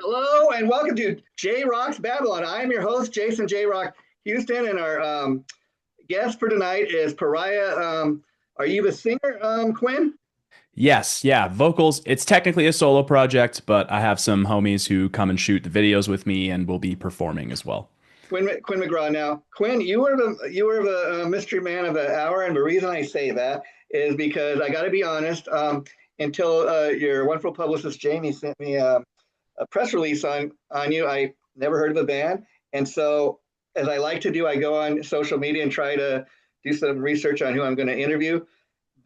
Hello and welcome to Jrock's Babylon. I am your host, Jason Jrock Houston, and our guest for tonight is Pariah. Are you the singer, Quinn? Yes, yeah, vocals. It's technically a solo project, but I have some homies who come and shoot the videos with me and will be performing as well. Quinn McGraw. Now, Quinn, you were the mystery man of the hour, and the reason I say that is because I got to be honest. Until your wonderful publicist Jamie sent me a press release on you, I never heard of the band, and so as I like to do, I go on social media and try to do some research on who I'm going to interview.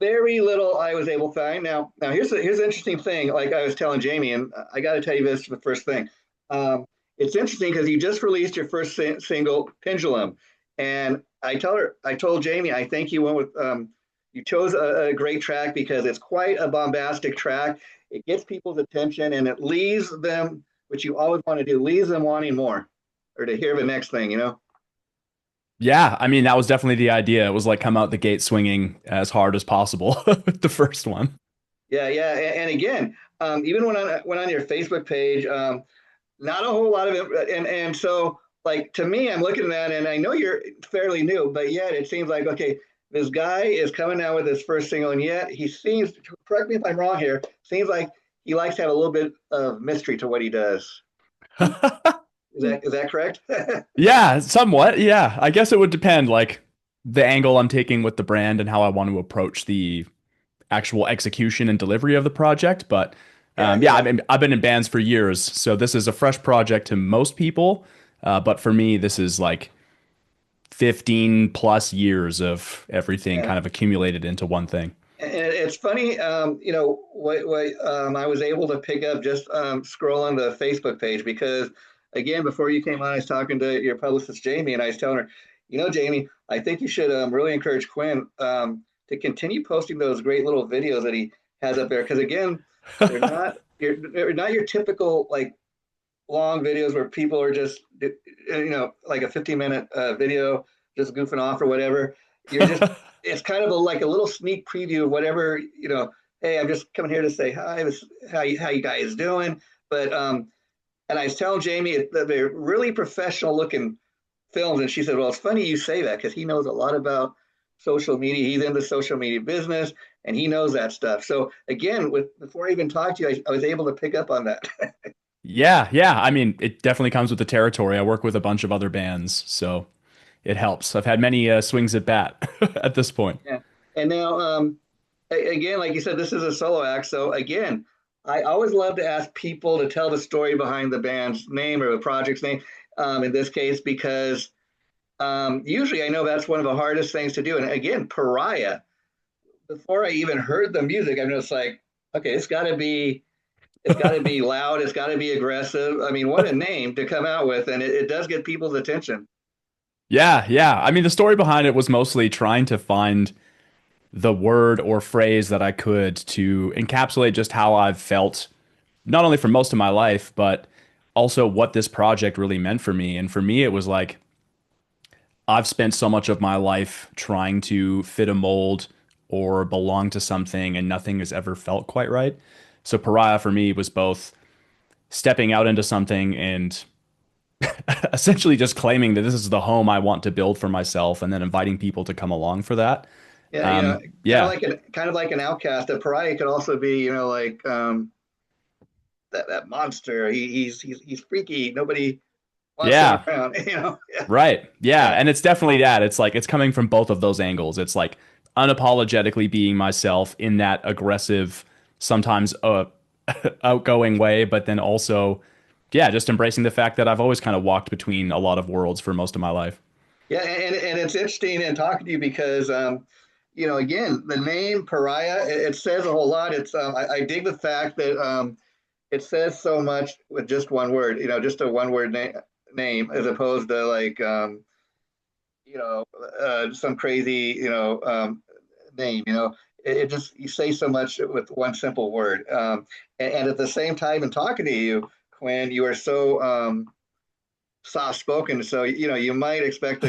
Very little I was able to find. Now here's the interesting thing. Like I was telling Jamie, and I got to tell you this the first thing. Um, it's interesting because you just released your first single, Pendulum, and I told Jamie, I think you went with, you chose a great track because it's quite a bombastic track. It gets people's attention and it leaves them, which you always want to do, leaves them wanting more or to hear the next thing. Yeah, I mean, that was definitely the idea. It was like come out the gate swinging as hard as possible with the first one. Yeah, yeah, and again, even when I went on your Facebook page, not a whole lot of it, and so like to me, I'm looking at that, and I know you're fairly new, but yet it seems like okay, this guy is coming out with his first single, and yet he seems, correct me if I'm wrong here, seems like he likes to have a little bit of mystery to what he does. Is that correct? Yeah, somewhat. Yeah, I guess it would depend, like the angle I'm taking with the brand and how I want to approach the actual execution and delivery of the project. But Yeah, yeah, yeah. I've been in bands for years, so this is a fresh project to most people. But for me, this is like 15 plus years of everything Yeah. kind of accumulated into one thing. And it's funny, what I was able to pick up just scrolling the Facebook page because, again, before you came on, I was talking to your publicist Jamie, and I was telling her, Jamie, I think you should really encourage Quinn to continue posting those great little videos that he has up there because, again, they're not your typical like long videos where people are just like a 15-minute video just goofing off or whatever. You're just it's kind of like a little sneak preview of whatever. Hey, I'm just coming here to say hi. This how you guys doing. But and I was telling Jamie that they're really professional looking films, and she said, well, it's funny you say that because he knows a lot about social media. He's in the social media business and he knows that stuff. So again, with before I even talked to you, I was able to pick up on that. Yeah, yeah. I mean, it definitely comes with the territory. I work with a bunch of other bands, so it helps. I've had many swings at bat at this point. Yeah. And now, again, like you said, this is a solo act. So again, I always love to ask people to tell the story behind the band's name or the project's name. In this case, because usually I know that's one of the hardest things to do. And again, Pariah. Before I even heard the music, I'm just like, okay, it's got to be loud, it's got to be aggressive. I mean, what a name to come out with, and it does get people's attention. Yeah, yeah. I mean, the story behind it was mostly trying to find the word or phrase that I could to encapsulate just how I've felt, not only for most of my life, but also what this project really meant for me. And for me, it was like I've spent so much of my life trying to fit a mold or belong to something, and nothing has ever felt quite right. So, Pariah for me was both stepping out into something and essentially just claiming that this is the home I want to build for myself, and then inviting people to come along for that. Yeah, kind of Yeah, like an outcast. A pariah could also be, like that monster. He's freaky. Nobody wants him yeah, around. Yeah, right. Yeah. yeah, And it's definitely that. It's like it's coming from both of those angles. It's like unapologetically being myself in that aggressive, sometimes outgoing way, but then also, yeah, just embracing the fact that I've always kind of walked between a lot of worlds for most of my life. yeah. And it's interesting in talking to you because, again, the name Pariah it says a whole lot. I dig the fact that it says so much with just one word. Just a one word name as opposed to like some crazy name. It just you say so much with one simple word. And at the same time, in talking to you, Quinn, you are so soft spoken. So you might expect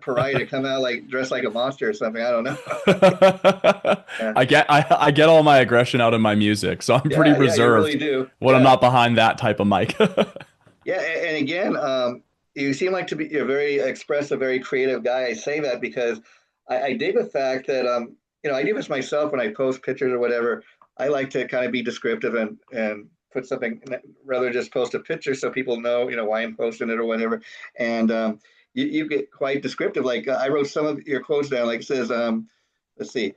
Pariah to come out like dressed like a monster or something. I don't know. Yeah, I get all my aggression out of my music, so I'm pretty yeah, you really reserved do. when I'm Yeah, not behind that type of mic. yeah, and again, you seem like to be you're a very expressive, very creative guy. I say that because I dig the fact that I do this myself when I post pictures or whatever. I like to kind of be descriptive and put something rather just post a picture so people know why I'm posting it or whatever. And you get quite descriptive. Like I wrote some of your quotes down. Like it says, let's see.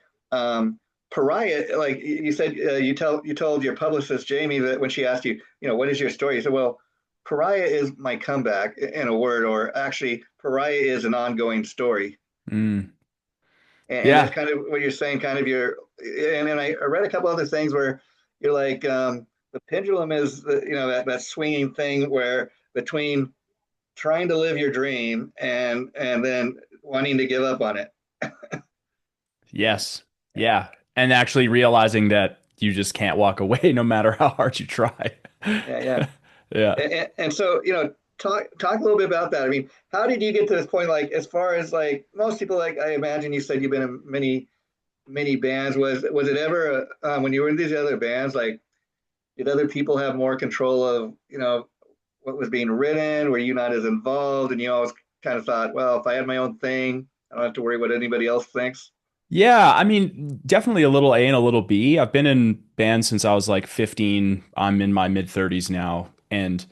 Pariah, like you said, you told your publicist Jamie that when she asked you, what is your story? You said, well, Pariah is my comeback in a word, or actually, Pariah is an ongoing story. Mm. And that's Yeah. kind of what you're saying, kind of and then I read a couple other things where you're like, the pendulum is, that swinging thing where between trying to live your dream and then wanting to give up on it. Yes. Yeah. And actually realizing that you just can't walk away no matter how hard you try. Yeah, yeah. Yeah. And so talk a little bit about that. I mean, how did you get to this point? Like, as far as like most people, like I imagine you said you've been in many bands. Was it ever when you were in these other bands, like did other people have more control of what was being written? Were you not as involved, and you always kind of thought, well, if I had my own thing, I don't have to worry what anybody else thinks? Yeah, I mean, definitely a little A and a little B. I've been in bands since I was like 15. I'm in my mid 30s now. And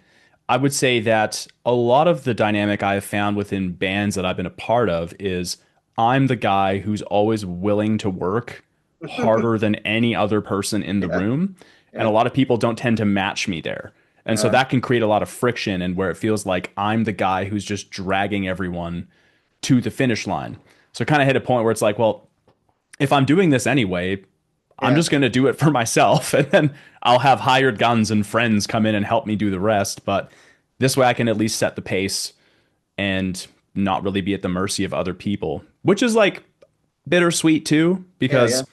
I would say that a lot of the dynamic I have found within bands that I've been a part of is I'm the guy who's always willing to work harder than any other person in the Yeah, room. And yeah, a lot of people don't tend to match me there. And so uh, that can create a lot of friction and where it feels like I'm the guy who's just dragging everyone to the finish line. So it kind of hit a point where it's like, well, if I'm doing this anyway, I'm yeah. just going to do it for myself. And then I'll have hired guns and friends come in and help me do the rest. But this way I can at least set the pace and not really be at the mercy of other people, which is like bittersweet too, Yeah, yeah. because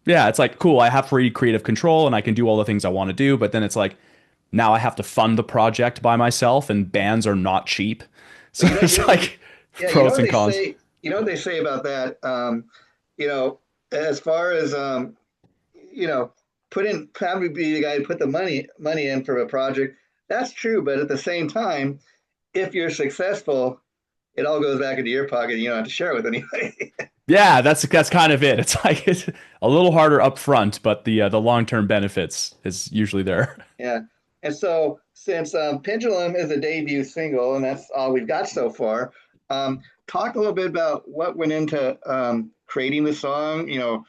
yeah, it's like, cool, I have free creative control and I can do all the things I want to do. But then it's like, now I have to fund the project by myself and bands are not cheap. But So it's like yeah, pros and cons. you know what they say about that. You know, as far as you know, probably be the guy to put the money in for a project. That's true, but at the same time, if you're successful, it all goes back into your pocket. And you don't have to share it with anybody. Yeah, that's kind of it. It's like it's a little harder up front, but the long-term benefits is usually there. Yeah. And so, since Pendulum is a debut single, and that's all we've got so far, talk a little bit about what went into creating the song,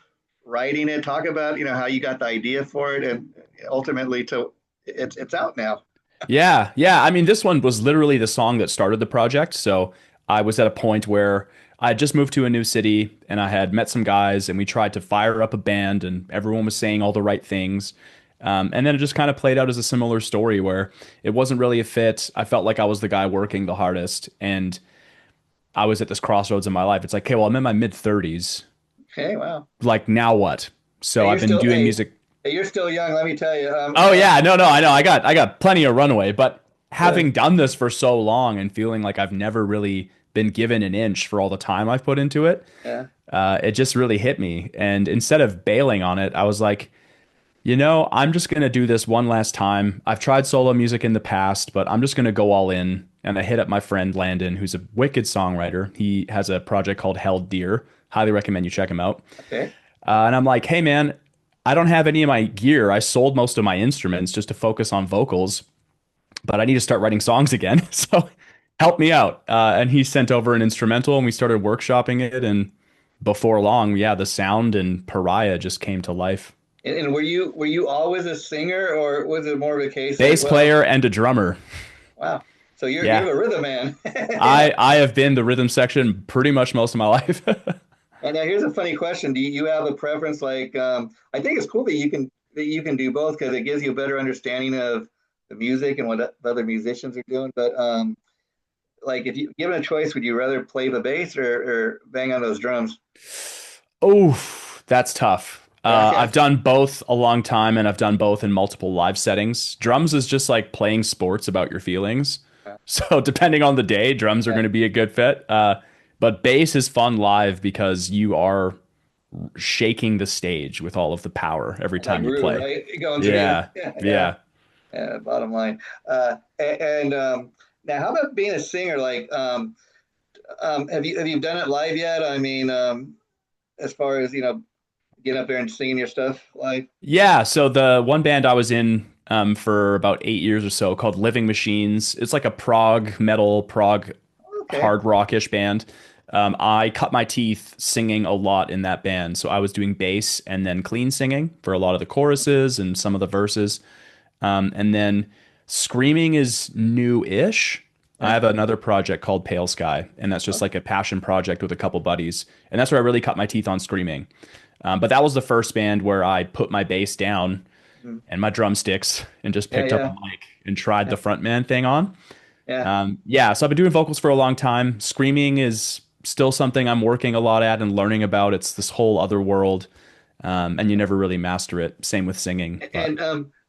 writing it. Talk about, how you got the idea for it, and ultimately to it's out now. Yeah, yeah. I mean, this one was literally the song that started the project. So I was at a point where I had just moved to a new city and I had met some guys and we tried to fire up a band and everyone was saying all the right things. And then it just kind of played out as a similar story where it wasn't really a fit. I felt like I was the guy working the hardest and I was at this crossroads in my life. It's like, okay, well, I'm in my mid 30s. Okay, wow. Like, now what? So I've been doing music. Hey, you're still young. Let me tell you. Oh yeah, no, I know. I got plenty of runway, but Good. having done this for so long and feeling like I've never really been given an inch for all the time I've put into it, Yeah. it just really hit me. And instead of bailing on it, I was like, I'm just gonna do this one last time. I've tried solo music in the past, but I'm just gonna go all in. And I hit up my friend Landon, who's a wicked songwriter. He has a project called Held Dear. Highly recommend you check him out. Okay. And I'm like, hey man, I don't have any of my gear. I sold most of my instruments just to focus on vocals, but I need to start writing songs again. So help me out. And he sent over an instrumental and we started workshopping it. And before long, yeah, the sound and Pariah just came to life. And were you always a singer, or was it more of a case like, Bass well, player and a drummer. wow, so Yeah. you're a rhythm man? I have been the rhythm section pretty much most of my life. And now here's a funny question: do you have a preference? Like, I think it's cool that you can do both because it gives you a better understanding of the music and what other musicians are doing. But like, if you given a choice, would you rather play the bass or bang on those drums? Oh, that's tough. Yeah, yeah, I've done both a long time and I've done both in multiple live settings. Drums is just like playing sports about your feelings. So depending on the day, drums are yeah. going to be a good fit. But bass is fun live because you are shaking the stage with all of the power every That time you groove, play. right? Going through you. Yeah. Yeah, yeah. Yeah. Bottom line. And now, how about being a singer? Like, have you done it live yet? I mean, as far as getting up there and singing your stuff live. Yeah, so the one band I was in for about 8 years or so called Living Machines. It's like a prog metal, prog Okay. hard rockish band. I cut my teeth singing a lot in that band. So I was doing bass and then clean singing for a lot of the choruses and some of the verses. And then screaming is new-ish. I Yeah. have another project called Pale Sky, and that's just Okay. like a passion project with a couple buddies. And that's where I really cut my teeth on screaming. But that was the first band where I put my bass down Mhm. and my drumsticks and just Yeah, picked up a yeah, mic and tried yeah, the frontman thing on. yeah. Yeah, so I've been doing vocals for a long time. Screaming is still something I'm working a lot at and learning about. It's this whole other world, and you never really master it. Same with singing, but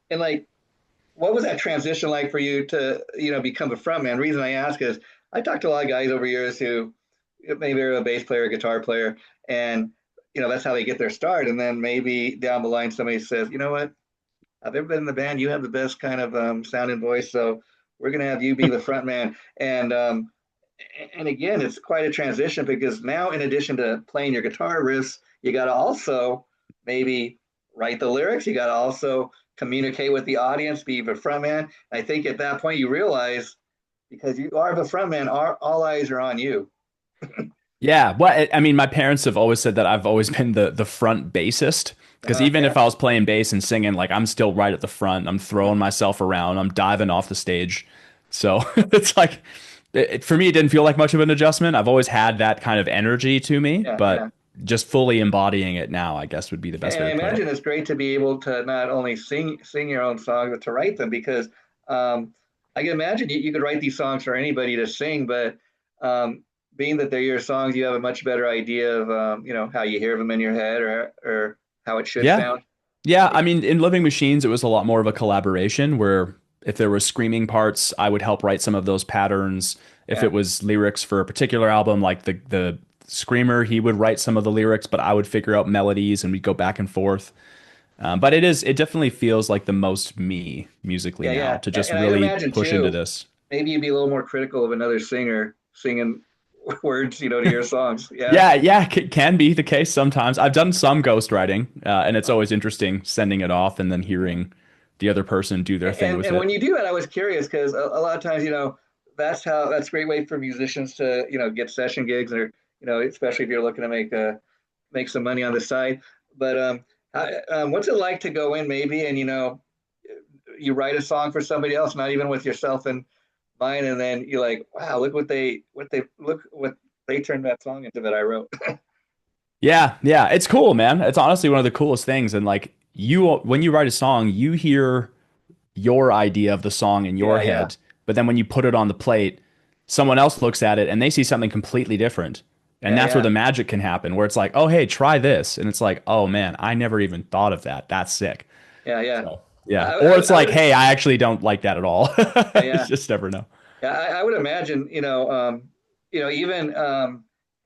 And like, what was that transition like for you to become a frontman? The reason I ask is I talked to a lot of guys over years who maybe they're a bass player, a guitar player, and that's how they get their start. And then maybe down the line somebody says, you know what? I've ever been in the band. You have the best kind of sounding voice, so we're gonna have you be the front man. And again, it's quite a transition because now, in addition to playing your guitar riffs, you got to also maybe write the lyrics. You got to also communicate with the audience, be the front man. I think at that point you realize because you are the front man, all eyes are on you. yeah, well, I mean, my parents have always said that I've always been the front bassist because even Yeah, if I was playing bass and singing, like I'm still right at the front. I'm throwing myself around. I'm diving off the stage. So it's like for me, it didn't feel like much of an adjustment. I've always had that kind of energy to me, yeah, but yeah. just fully embodying it now, I guess would be the best And way I to put it. imagine it's great to be able to not only sing your own songs, but to write them because I can imagine you could write these songs for anybody to sing, but being that they're your songs, you have a much better idea of how you hear them in your head or how it should Yeah. sound. Yeah, I mean, in Living Machines, it was a lot more of a collaboration where if there was screaming parts, I would help write some of those patterns. If Yeah, it was lyrics for a particular album, like the screamer, he would write some of the lyrics, but I would figure out melodies and we'd go back and forth. But it definitely feels like the most me musically yeah, now yeah. to just And I'd really imagine push into too, this. maybe you'd be a little more critical of another singer singing words, to your songs. Yeah. Yeah, yeah, can be the case sometimes. I've done some ghostwriting, and it's always interesting sending it off and then hearing the other person do their thing with And when it. you do it, I was curious because a lot of times, that's a great way for musicians to, get session gigs or, especially if you're looking to make some money on the side. But what's it like to go in maybe and, you write a song for somebody else, not even with yourself in mind. And then you're like, wow, look what they turned that song into that I wrote. Yeah, yeah, it's cool, man. It's honestly one of the coolest things. And like when you write a song, you hear your idea of the song in your Yeah. Yeah. head, but then when you put it on the plate, someone else looks at it and they see something completely different. And Yeah. that's where Yeah. the magic can happen, where it's like, oh, hey, try this. And it's like, oh man, I never even thought of that. That's sick. Yeah. Yeah. So, yeah. Or I, it's I like, would, hey, I actually don't like that at all. yeah. You Yeah. just never know. Yeah, I would imagine, even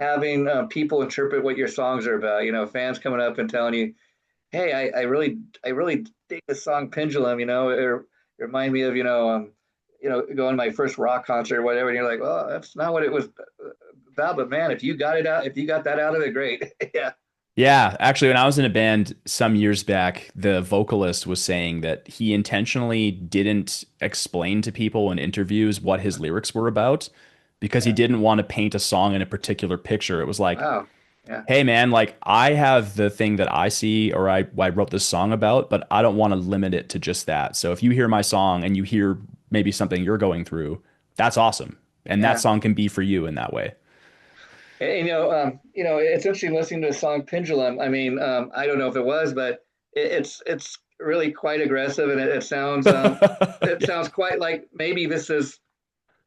having people interpret what your songs are about. Fans coming up and telling you, "Hey, I really dig the song Pendulum." It remind me of going to my first rock concert or whatever. And you're like, "Well, that's not what it was about." But man, if you got that out of it, great. Yeah, Yeah, actually, when I was in a band some years back, the vocalist was saying that he intentionally didn't explain to people in interviews what his lyrics were about because he yeah. didn't want to paint a song in a particular picture. It was like, Wow. Yeah, hey, man, like I have the thing that I see or I wrote this song about, but I don't want to limit it to just that. So if you hear my song and you hear maybe something you're going through, that's awesome. And that yeah. song can be for you in that way. And, it's interesting listening to the song Pendulum. I mean, I don't know if it was, but it's really quite aggressive, and it Yeah. sounds quite like maybe this is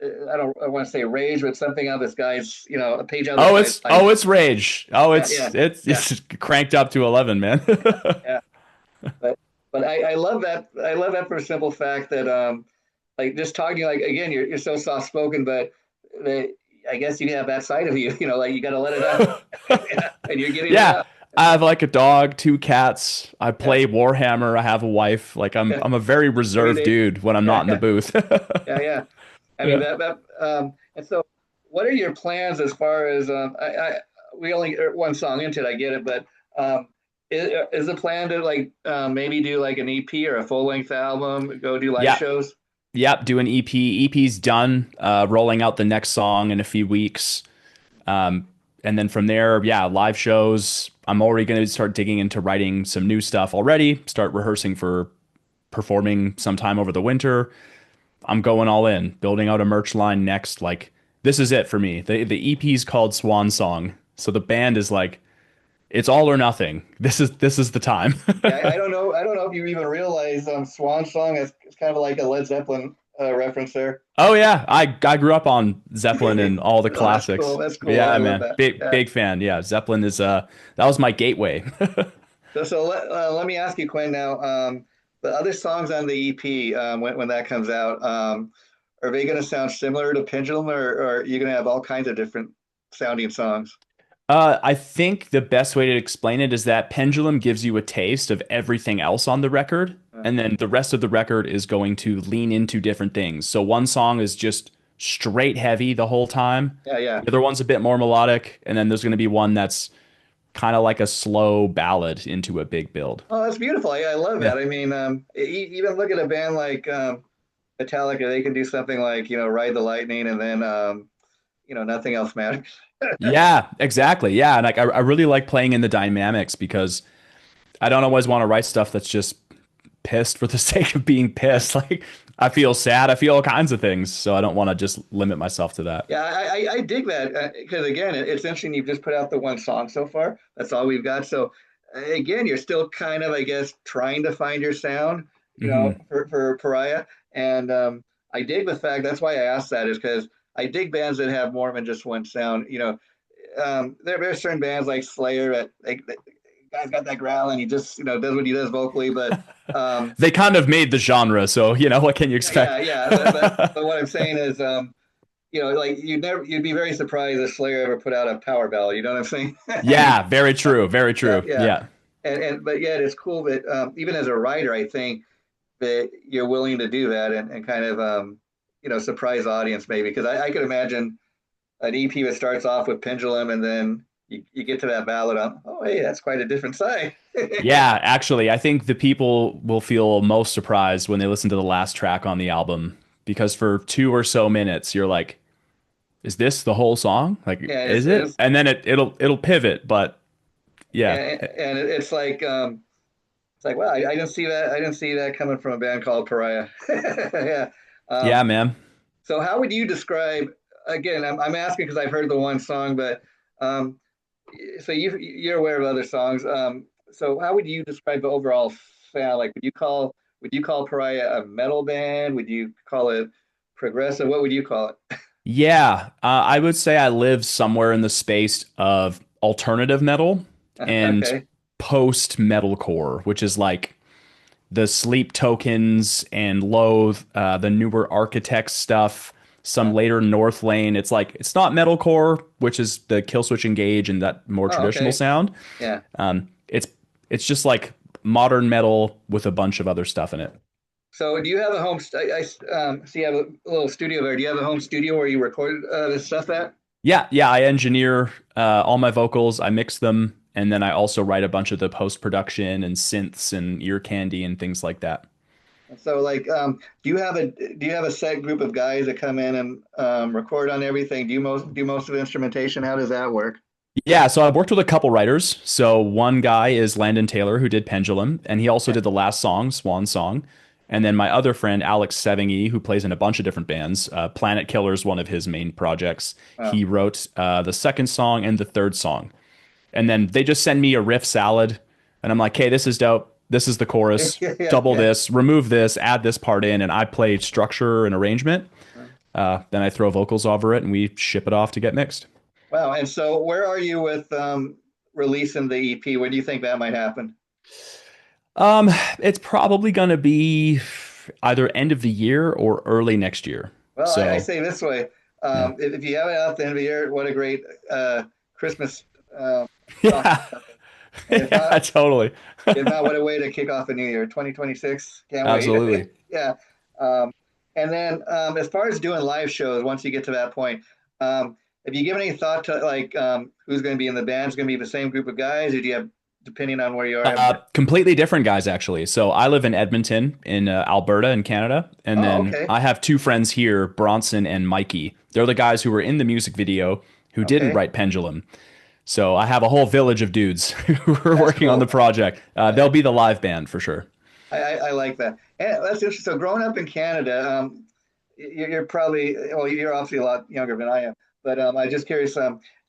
I want to say rage, but something out of this guy's a page out of this guy's life. It's rage. Oh, Yeah, yeah, yeah, it's cranked up to 11, man. yeah. But I love that. I love that for a simple fact that like just talking like again, you're so soft spoken, but the I guess you have that side of you, like you got to let it out. Yeah, and you're getting it Yeah, out. I have like a dog, two cats. I Yeah, play Warhammer. I have a wife. Like yeah. I'm a very Every reserved day. dude when I'm Yeah, not in the yeah, booth. yeah, yeah. I mean Yeah. and so what are your plans as far as we only are one song into it, I get it, but is the plan to like maybe do like an EP or a full length album, go do live Yeah. shows? Yep, do an EP. EP's done. Rolling out the next song in a few weeks. Um, and then from there, yeah, live shows. I'm already going to start digging into writing some new stuff already. Start rehearsing for performing sometime over the winter. I'm going all in, building out a merch line next. Like this is it for me. The EP's called Swan Song, so the band is like it's all or nothing. This is the time. Yeah, I don't know if you even realize Swan Song is kind of like a Led Zeppelin reference there. Oh yeah, I grew up on Zeppelin and all the Oh, that's cool. classics. That's cool. I Yeah, love man, that. Yeah. big fan. Yeah, Zeppelin is that was my gateway. So let me ask you, Quinn. Now, the other songs on the EP, when that comes out, are they going to sound similar to Pendulum, or are you going to have all kinds of different sounding songs? I think the best way to explain it is that Pendulum gives you a taste of everything else on the record, Uh, and then the rest of the record is going to lean into different things. So one song is just straight heavy the whole time. yeah, yeah. The other one's a bit more melodic, and then there's going to be one that's kind of like a slow ballad into a big build. Oh, that's beautiful. I love Yeah. that. I mean, even look at a band like Metallica. They can do something like Ride the Lightning, and then Nothing Else Matters. Yeah, exactly. Yeah, and like I really like playing in the dynamics because I don't always want to write stuff that's just pissed for the sake of being Yeah. pissed. Like I feel sad, I feel all kinds of things, so I don't want to just limit myself to that. Yeah, I dig that because again, it's interesting. You've just put out the one song so far. That's all we've got. So again, you're still kind of, I guess, trying to find your sound, Hmm. for Pariah. And I dig the fact. That's why I asked that is because I dig bands that have more than just one sound. There are certain bands like Slayer that the guy's got that growl and he just does what he does vocally, but They kind of made the genre, so what can you yeah, expect? yeah, yeah. But what I'm saying is, like you'd be very surprised if Slayer ever put out a power ballad. You know what I'm saying? Yeah, very true, very Yeah, true. yeah. Yeah. And but yet it's cool that even as a writer, I think that you're willing to do that and kind of surprise the audience maybe because I could imagine an EP that starts off with Pendulum and then you get to that ballad on oh hey that's quite a different side. Yeah, actually, I think the people will feel most surprised when they listen to the last track on the album because for 2 or so minutes you're like, is this the whole song? Like, Yeah, is it? And then it'll pivot, but yeah. and it's like wow I didn't see that coming from a band called Pariah. Yeah. Yeah, Um, man. so how would you describe again I'm asking because I've heard the one song but um, so you're aware of other songs. So how would you describe the overall sound? Like, would you call Pariah a metal band? Would you call it progressive? What would you call it? Yeah, I would say I live somewhere in the space of alternative metal and Okay. post metalcore, which is like the Sleep Tokens and Loathe, the newer Architects stuff, some Uh, later North Lane. It's like it's not metalcore, which is the Killswitch Engage and that more oh, traditional okay. sound. Yeah. Um, it's it's just like modern metal with a bunch of other stuff in it. So do you have a home? I see you have a little studio there. Do you have a home studio where you record this stuff at? Yeah, I engineer all my vocals, I mix them, and then I also write a bunch of the post production and synths and ear candy and things like that. So like, do you have a set group of guys that come in and record on everything? Do most of the instrumentation? How does that work? Yeah, so I've worked with a couple writers. So one guy is Landon Taylor, who did Pendulum, and he also did the last song, Swan Song. And then my other friend, Alex Sevigny, who plays in a bunch of different bands. Planet Killer is one of his main projects. Oh. He wrote the second song and the third song. And then they just send me a riff salad, and I'm like, hey, this is dope. This is the chorus. Yeah, yeah, Double yeah. this, remove this, add this part in, and I play structure and arrangement. Then I throw vocals over it, and we ship it off to get mixed. Wow. And so where are you with releasing the EP? When do you think that might happen? Um, it's probably going to be either end of the year or early next year. Well, I So, say this way. Yeah. If you have it out at the end of the year, what a great Christmas song Yeah. or something. And Yeah, totally. if not, what a way to kick off a new year. 2026. Can't wait. Absolutely. Yeah. Um, and then as far as doing live shows, once you get to that point, have you given any thought to like who's going to be in the band? Is going to be the same group of guys? Or do you have, depending on where you are, have Completely different guys, actually. So I live in Edmonton in Alberta in Canada. And oh, then okay. I have two friends here, Bronson and Mikey. They're the guys who were in the music video who didn't Okay. write Pendulum. So I have a whole village of dudes who are That's working on the cool. project. They'll be the live band for sure. I like that. And that's interesting. So growing up in Canada, you're probably, well, you're obviously a lot younger than I am, but I'm just curious,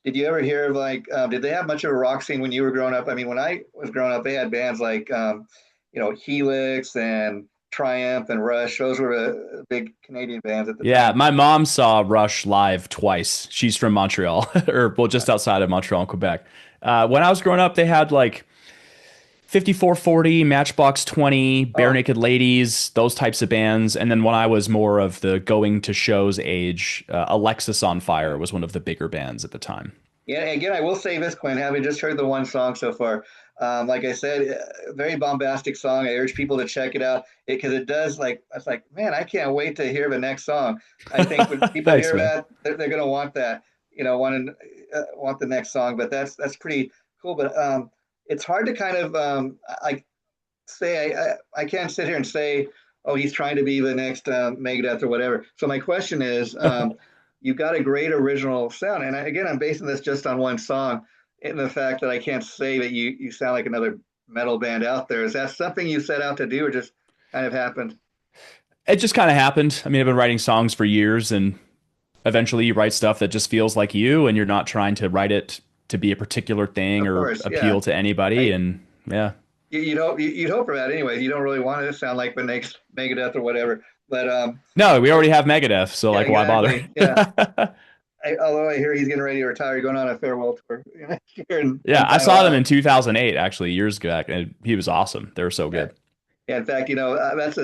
did you ever hear of like, did they have much of a rock scene when you were growing up? I mean, when I was growing up, they had bands like, Helix and Triumph and Rush. Those were big Canadian bands at the Yeah, time. my mom saw Rush live twice. She's from Montreal, or well, Uh, just outside of Montreal in Quebec. When I was growing up, they had like 5440, Matchbox 20, Bare oh, Naked Ladies, those types of bands. And then when I was more of the going to shows age, Alexis on Fire was one of the bigger bands at the time. yeah. Again, I will say this, Quinn, having just heard the one song so far. Like I said, very bombastic song. I urge people to check it out because it does like it's like, man, I can't wait to hear the next song. I think when people Thanks, hear man. that, they're going to want that, want the next song. But that's pretty cool. But it's hard to kind of like say I can't sit here and say, oh, he's trying to be the next Megadeth or whatever. So my question is, you got a great original sound, and again, I'm basing this just on one song, in the fact that I can't say that you sound like another metal band out there. Is that something you set out to do, or just kind of happened? It just kind of happened. I mean, I've been writing songs for years, and eventually you write stuff that just feels like you, and you're not trying to write it to be a particular thing Of or course, yeah. appeal to anybody. I, And yeah. you'd hope for that anyway. You don't really want it to sound like the next Megadeth or whatever, but No, we already have Megadeth, so yeah, like, why bother? exactly, yeah. Although I hear he's getting ready to retire, going on a farewell tour next year Yeah, in I kind of saw them in wild. 2008, actually, years back, and he was awesome. They were so Yeah. good. Yeah, in fact, that's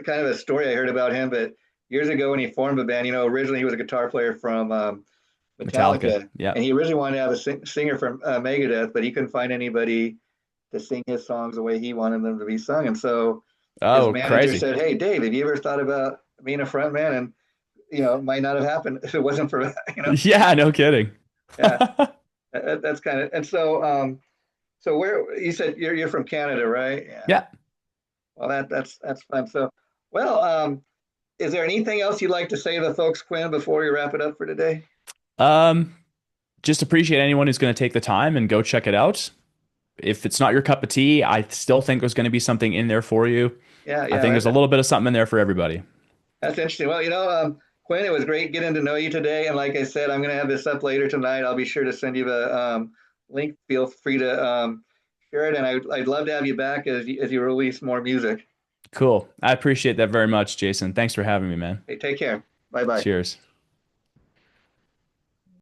kind of a story I heard about him. But years ago when he formed the band, originally he was a guitar player from Metallica. Metallica, Yeah. and he originally wanted to have a singer from Megadeth, but he couldn't find anybody to sing his songs the way he wanted them to be sung. And so his Oh, manager crazy. said, "Hey, Dave, have you ever thought about being a front man?" And it might not have happened if it wasn't for that. Yeah, no kidding. Yeah, that's kind of. And so where you said you're from Canada, right? Yeah. Yeah. Well, that's fun. So, well, is there anything else you'd like to say to the folks, Quinn, before we wrap it up for today? Um, just appreciate anyone who's going to take the time and go check it out. If it's not your cup of tea, I still think there's going to be something in there for you. Yeah, I yeah, think there's a little bit of something in there for everybody. that's interesting. Well, Quinn, it was great getting to know you today. And like I said, I'm going to have this up later tonight. I'll be sure to send you the link. Feel free to share it. And I'd love to have you back as you release more music. Cool. I appreciate that very much, Jason. Thanks for having me, man. Hey, take care. Bye bye. Cheers.